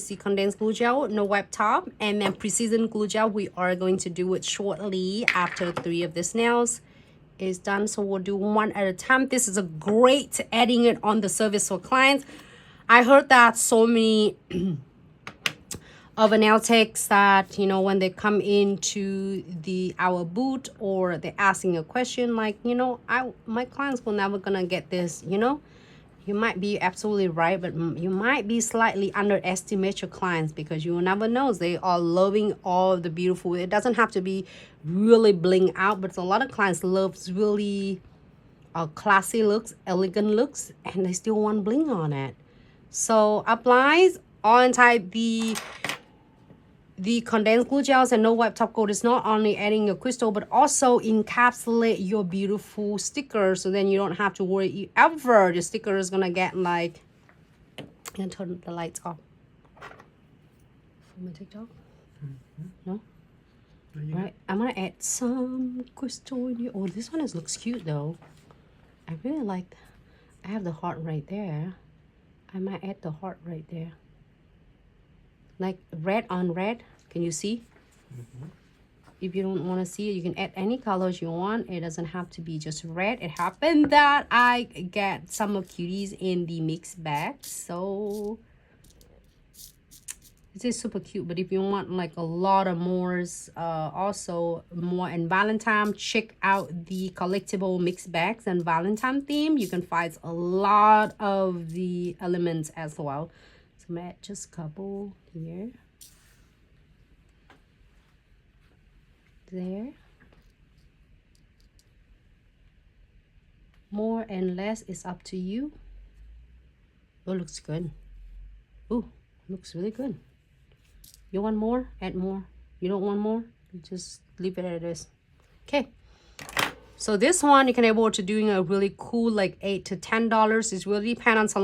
See condensed glue gel, no web top, and then precision glue gel. We are going to do it shortly after 3 of these nails is done. So we'll do one at a time. This is a great adding it on the service for clients. I heard that so many of nail techs that, you know, when they come into our booth or they're asking a question like, you know, my clients will never gonna get this, you know. You might be absolutely right, but you might be slightly underestimate your clients because you will never know. They are loving all the beautiful. It doesn't have to be really bling out, but a lot of clients love really classy looks, elegant looks, and they still want bling on it. So applies all inside the condensed glue gels and no wipe top coat is not only adding your crystal but also encapsulate your beautiful sticker, so then you don't have to worry ever the sticker is gonna get like, I'm gonna turn the lights off for my TikTok. No? Right, I'm gonna add some crystal in here. Oh, this one looks cute though. I really like that. I have the heart right there. I might add the heart right there, like red on red. Can you see? If you don't want to see it, you can add any colors you want. It doesn't have to be just red. It happened that I get some of cuties in the mixed bag, so this is super cute. But if you want like a lot of mores, also more in Valentine, check out the collectible mixed bags and Valentine theme. You can find a lot of the elements as well. So I'm gonna add just a couple here, there. More and less is up to you. Oh, looks good. Oh, looks really good. You want more? Add more. You don't want more? You just leave it as it is. Okay. So this one you can able to doing a really cool like $8 to $10. It really depends on some